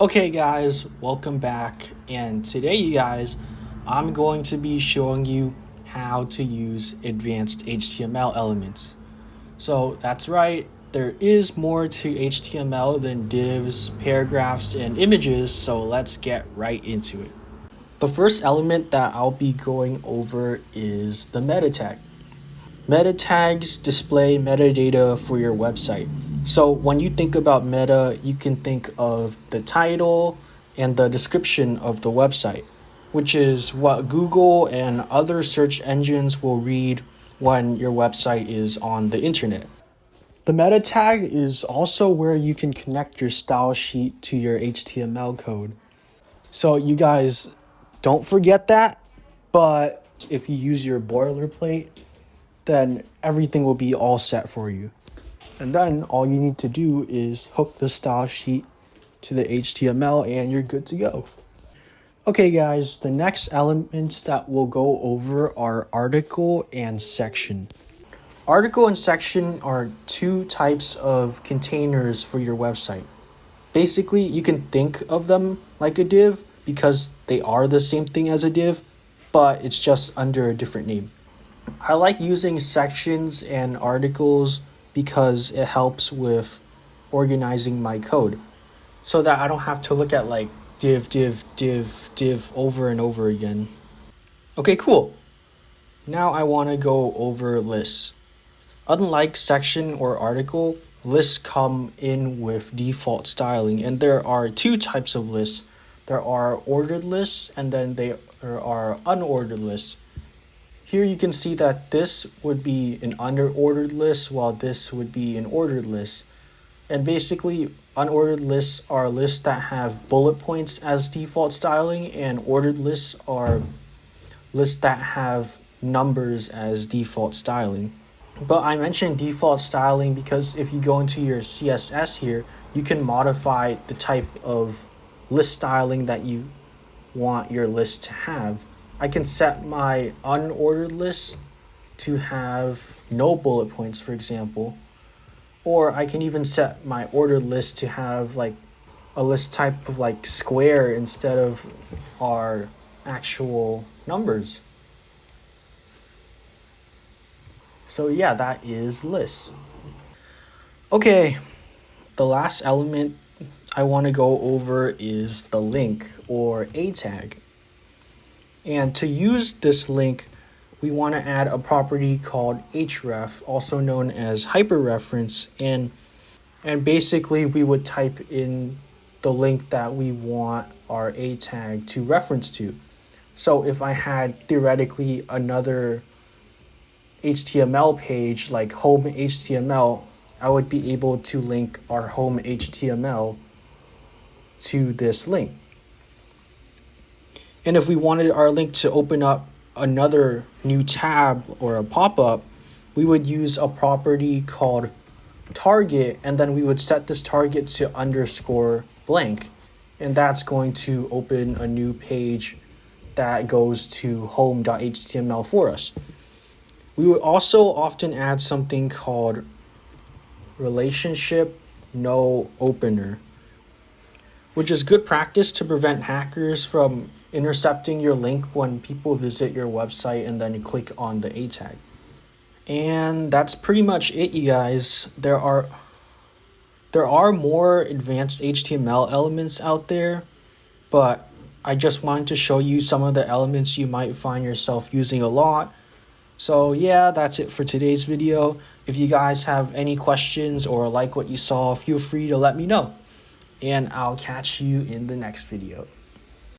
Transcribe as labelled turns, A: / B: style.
A: Okay guys, welcome back, and today you guys, I'm going to be showing you how to use advanced HTML elements. So that's right, there is more to HTML than divs, paragraphs, and images, so let's get right into it. The first element that I'll be going over is the meta tag. Meta tags display metadata for your website. So when you think about meta, you can think of the title and the description of the website, which is what Google and other search engines will read when your website is on the internet. The meta tag is also where you can connect your style sheet to your HTML code. So you guys don't forget that, but if you use your boilerplate, then everything will be all set for you. And then all you need to do is hook the style sheet to the HTML and you're good to go. Okay guys, the next elements that we'll go over are article and section. Article and section are two types of containers for your website. Basically, you can think of them like a div because they are the same thing as a div, but it's just under a different name. I like using sections and articles because it helps with organizing my code so that I don't have to look at like div over and over again. Okay, cool. Now I want to go over lists. Unlike section or article, lists come in with default styling, and there are two types of lists. There are ordered lists and then there are unordered lists. Here you can see that this would be an unordered list while this would be an ordered list. And basically, unordered lists are lists that have bullet points as default styling, and ordered lists are lists that have numbers as default styling. But I mentioned default styling because if you go into your CSS here, you can modify the type of list styling that you want your list to have. I can set my unordered list to have no bullet points, for example. Or I can even set my ordered list to have like a list type of like square instead of our actual numbers. So yeah, that is lists. Okay, the last element I want to go over is the link or a tag. And to use this link, we want to add a property called href, also known as hyperreference, and basically we would type in the link that we want our a tag to reference to. So if I had theoretically another HTML page like home HTML, I would be able to link our home HTML to this link. And if we wanted our link to open up another new tab or a pop-up, we would use a property called target, and then we would set this target to underscore blank. And that's going to open a new page that goes to home.html for us. We would also often add something called relationship no opener, which is good practice to prevent hackers from intercepting your link when people visit your website and then you click on the a tag. And that's pretty much it, you guys. There are more advanced HTML elements out there, but I just wanted to show you some of the elements you might find yourself using a lot. So yeah, that's it for today's video. If you guys have any questions or like what you saw, feel free to let me know. And I'll catch you in the next video.